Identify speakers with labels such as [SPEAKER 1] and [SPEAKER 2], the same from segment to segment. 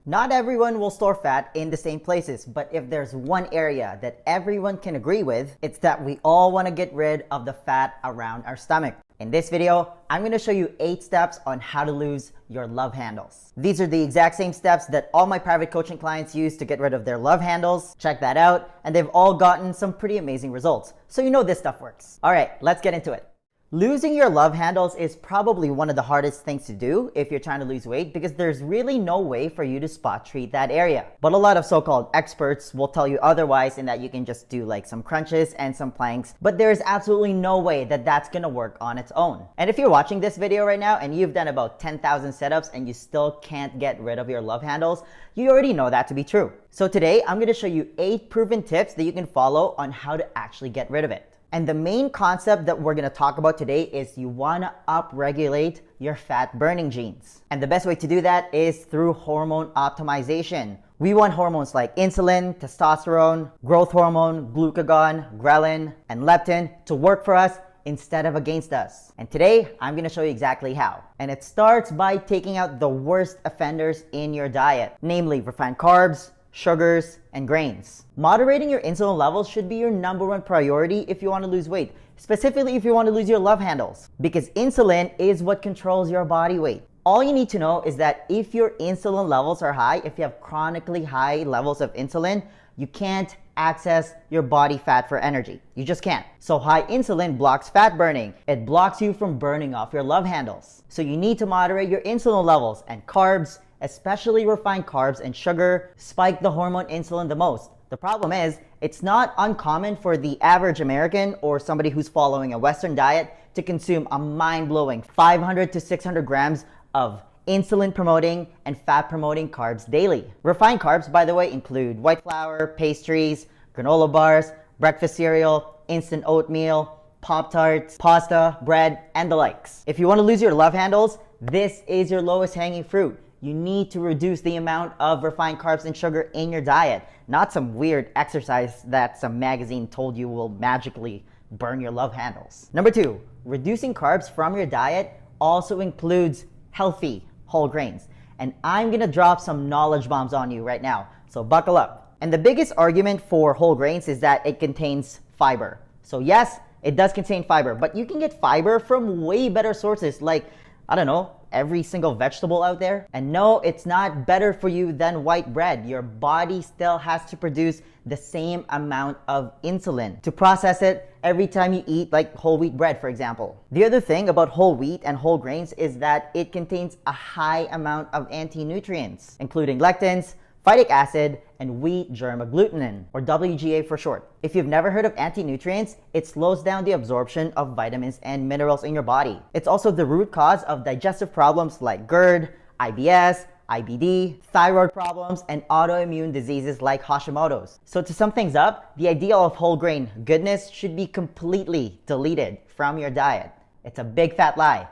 [SPEAKER 1] Not everyone will store fat in the same places, but if there's one area that everyone can agree with, it's that we all want to get rid of the fat around our stomach. In this video, I'm going to show you 8 steps on how to lose your love handles. These are the exact same steps that all my private coaching clients use to get rid of their love handles. Check that out, and they've all gotten some pretty amazing results. So you know this stuff works. All right, let's get into it. Losing your love handles is probably one of the hardest things to do if you're trying to lose weight because there's really no way for you to spot treat that area. But a lot of so-called experts will tell you otherwise in that you can just do like some crunches and some planks, but there's absolutely no way that that's gonna work on its own. And if you're watching this video right now and you've done about 10,000 setups and you still can't get rid of your love handles, you already know that to be true. So today I'm gonna show you 8 proven tips that you can follow on how to actually get rid of it. And the main concept that we're gonna talk about today is you wanna upregulate your fat burning genes. And the best way to do that is through hormone optimization. We want hormones like insulin, testosterone, growth hormone, glucagon, ghrelin, and leptin to work for us instead of against us. And today, I'm gonna show you exactly how. And it starts by taking out the worst offenders in your diet, namely refined carbs, sugars, and grains. Moderating your insulin levels should be your #1 priority if you want to lose weight, specifically if you want to lose your love handles, because insulin is what controls your body weight. All you need to know is that if your insulin levels are high, if you have chronically high levels of insulin, you can't access your body fat for energy. You just can't. So high insulin blocks fat burning. It blocks you from burning off your love handles. So you need to moderate your insulin levels, and carbs, especially refined carbs and sugar, spike the hormone insulin the most. The problem is, it's not uncommon for the average American or somebody who's following a Western diet to consume a mind-blowing 500 to 600 grams of insulin-promoting and fat-promoting carbs daily. Refined carbs, by the way, include white flour, pastries, granola bars, breakfast cereal, instant oatmeal, Pop-Tarts, pasta, bread, and the likes. If you want to lose your love handles, this is your lowest hanging fruit. You need to reduce the amount of refined carbs and sugar in your diet, not some weird exercise that some magazine told you will magically burn your love handles. Number 2, reducing carbs from your diet also includes healthy whole grains. And I'm gonna drop some knowledge bombs on you right now, so buckle up. And the biggest argument for whole grains is that it contains fiber. So yes, it does contain fiber, but you can get fiber from way better sources like, I don't know, every single vegetable out there. And no, it's not better for you than white bread. Your body still has to produce the same amount of insulin to process it every time you eat like whole wheat bread, for example. The other thing about whole wheat and whole grains is that it contains a high amount of anti-nutrients, including lectins, phytic acid, and wheat germ agglutinin, or WGA for short. If you've never heard of anti-nutrients, it slows down the absorption of vitamins and minerals in your body. It's also the root cause of digestive problems like GERD, IBS, IBD, thyroid problems, and autoimmune diseases like Hashimoto's. So to sum things up, the idea of whole grain goodness should be completely deleted from your diet. It's a big fat lie,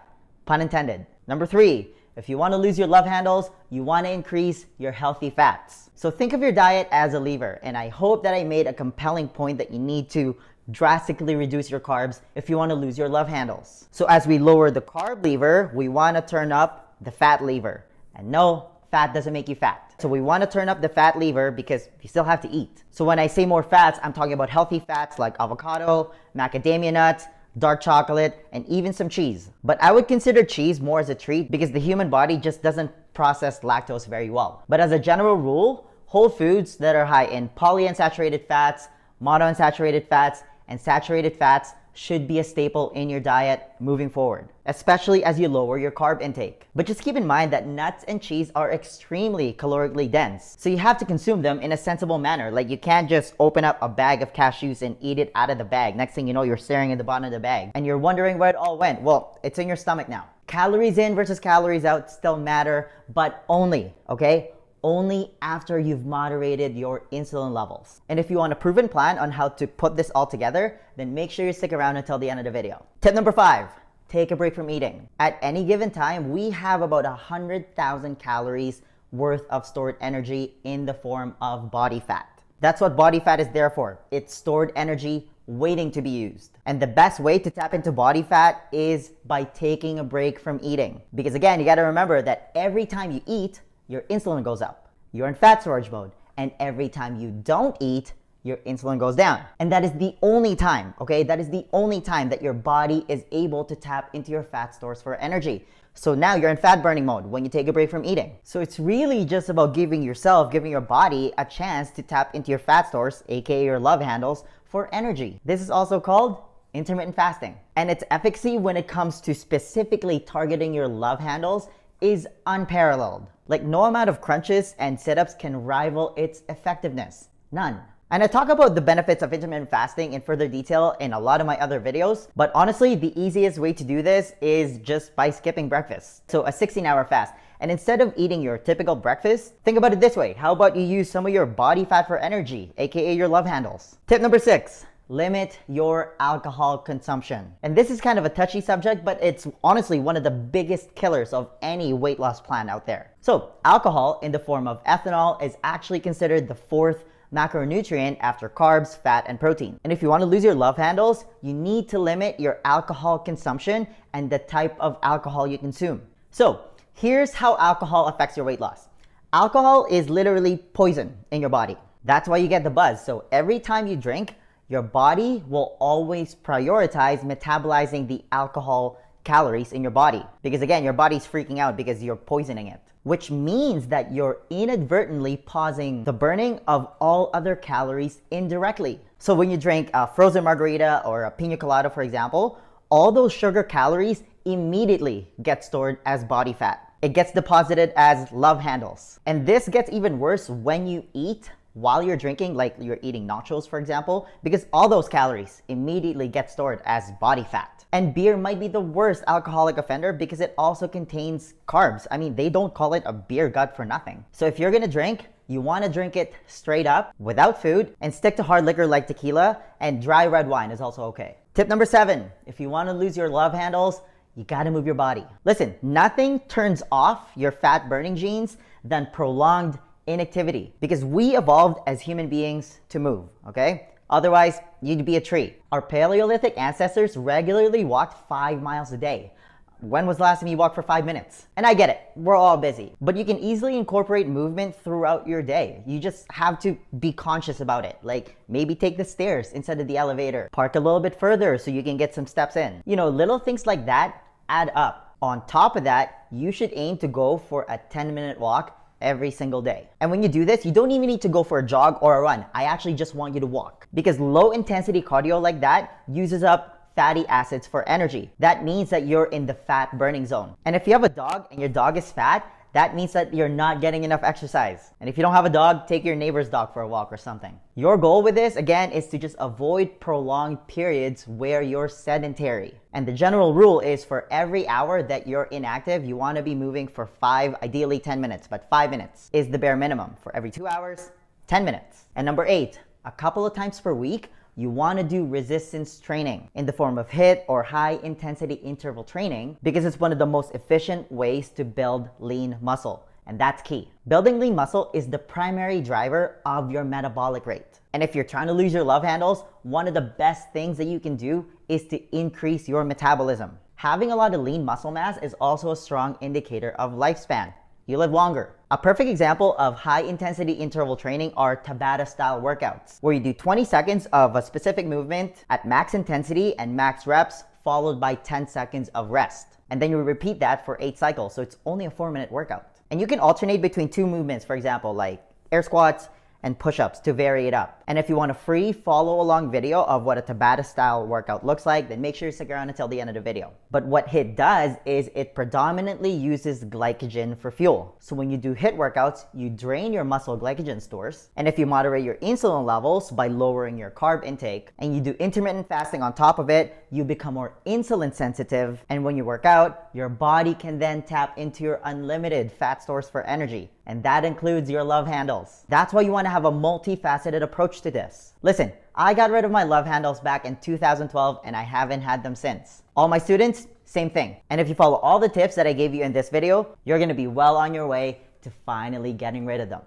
[SPEAKER 1] pun intended. Number 3, if you want to lose your love handles, you want to increase your healthy fats. So think of your diet as a lever, and I hope that I made a compelling point that you need to drastically reduce your carbs if you want to lose your love handles. So as we lower the carb lever, we want to turn up the fat lever. And no, fat doesn't make you fat. So we want to turn up the fat lever because you still have to eat. So when I say more fats, I'm talking about healthy fats like avocado, macadamia nuts, dark chocolate, and even some cheese. But I would consider cheese more as a treat because the human body just doesn't process lactose very well. But as a general rule, whole foods that are high in polyunsaturated fats, monounsaturated fats, and saturated fats should be a staple in your diet moving forward, especially as you lower your carb intake. But just keep in mind that nuts and cheese are extremely calorically dense, so you have to consume them in a sensible manner. Like you can't just open up a bag of cashews and eat it out of the bag. Next thing you know, you're staring at the bottom of the bag and you're wondering where it all went. Well, it's in your stomach now. Calories in versus calories out still matter, but only, okay? Only after you've moderated your insulin levels. And if you want a proven plan on how to put this all together, then make sure you stick around until the end of the video. Tip number 5, take a break from eating. At any given time, we have about 100,000 calories worth of stored energy in the form of body fat. That's what body fat is there for. It's stored energy waiting to be used. And the best way to tap into body fat is by taking a break from eating. Because again, you gotta remember that every time you eat, your insulin goes up. you're in fat storage mode. And every time you don't eat, your insulin goes down. And that is the only time, okay? That is the only time that your body is able to tap into your fat stores for energy. So now you're in fat burning mode when you take a break from eating. So it's really just about giving your body a chance to tap into your fat stores, aka your love handles, for energy. This is also called intermittent fasting. And its efficacy when it comes to specifically targeting your love handles is unparalleled. Like, no amount of crunches and sit-ups can rival its effectiveness. None. And I talk about the benefits of intermittent fasting in further detail in a lot of my other videos, but honestly, the easiest way to do this is just by skipping breakfast. So a 16-hour fast. And instead of eating your typical breakfast, think about it this way. How about you use some of your body fat for energy, aka your love handles? Tip number 6. Limit your alcohol consumption. And this is kind of a touchy subject, but it's honestly one of the biggest killers of any weight loss plan out there. So alcohol in the form of ethanol is actually considered the 4th macronutrient after carbs, fat, and protein. And if you want to lose your love handles, you need to limit your alcohol consumption and the type of alcohol you consume. So here's how alcohol affects your weight loss. Alcohol is literally poison in your body. That's why you get the buzz. So every time you drink, your body will always prioritize metabolizing the alcohol calories in your body. Because again, your body's freaking out because you're poisoning it. Which means that you're inadvertently pausing the burning of all other calories indirectly. So when you drink a frozen margarita or a pina colada, for example, all those sugar calories immediately get stored as body fat. It gets deposited as love handles. And this gets even worse when you eat while you're drinking, like you're eating nachos, for example, because all those calories immediately get stored as body fat. And beer might be the worst alcoholic offender because it also contains carbs. I mean, they don't call it a beer gut for nothing. So if you're gonna drink, you wanna drink it straight up without food and stick to hard liquor like tequila, and dry red wine is also okay. Tip number 7, if you wanna lose your love handles, you gotta move your body. Listen, nothing turns off your fat burning genes than prolonged inactivity, because we evolved as human beings to move, okay? Otherwise, you'd be a tree. Our Paleolithic ancestors regularly walked 5 miles a day. When was the last time you walked for 5 minutes? And I get it, we're all busy, but you can easily incorporate movement throughout your day. You just have to be conscious about it. Like maybe take the stairs instead of the elevator. Park a little bit further so you can get some steps in. You know, little things like that add up. On top of that, you should aim to go for a 10-minute walk every single day. And when you do this, you don't even need to go for a jog or a run. I actually just want you to walk, because low intensity cardio like that uses up fatty acids for energy. That means that you're in the fat burning zone. And if you have a dog and your dog is fat, that means that you're not getting enough exercise. And if you don't have a dog, take your neighbor's dog for a walk or something. Your goal with this, again, is to just avoid prolonged periods where you're sedentary. And the general rule is for every hour that you're inactive, you want to be moving for 5, ideally 10 minutes, but 5 minutes is the bare minimum. For every 2 hours, 10 minutes. And number 8, a couple of times per week, you want to do resistance training in the form of HIIT or high intensity interval training, because it's one of the most efficient ways to build lean muscle. And that's key. Building lean muscle is the primary driver of your metabolic rate. And if you're trying to lose your love handles, one of the best things that you can do is to increase your metabolism. Having a lot of lean muscle mass is also a strong indicator of lifespan. You live longer. A perfect example of high intensity interval training are Tabata style workouts, where you do 20 seconds of a specific movement at max intensity and max reps, followed by 10 seconds of rest. And then you repeat that for 8 cycles, so it's only a 4-minute workout. And you can alternate between 2 movements, for example, like air squats and push-ups to vary it up. And if you want a free follow along video of what a Tabata style workout looks like, then make sure you stick around until the end of the video. But what HIIT does is it predominantly uses glycogen for fuel. So when you do HIIT workouts, you drain your muscle glycogen stores. And if you moderate your insulin levels by lowering your carb intake, and you do intermittent fasting on top of it, you become more insulin sensitive. And when you work out, your body can then tap into your unlimited fat stores for energy. And that includes your love handles. That's why you want to have a multifaceted approach to this. Listen, I got rid of my love handles back in 2012 and I haven't had them since. All my students, same thing. And if you follow all the tips that I gave you in this video, you're going to be well on your way to finally getting rid of them.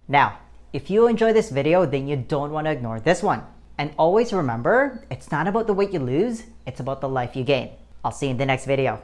[SPEAKER 1] Now, if you enjoy this video, then you don't want to ignore this one. And always remember, it's not about the weight you lose, it's about the life you gain. I'll see you in the next video.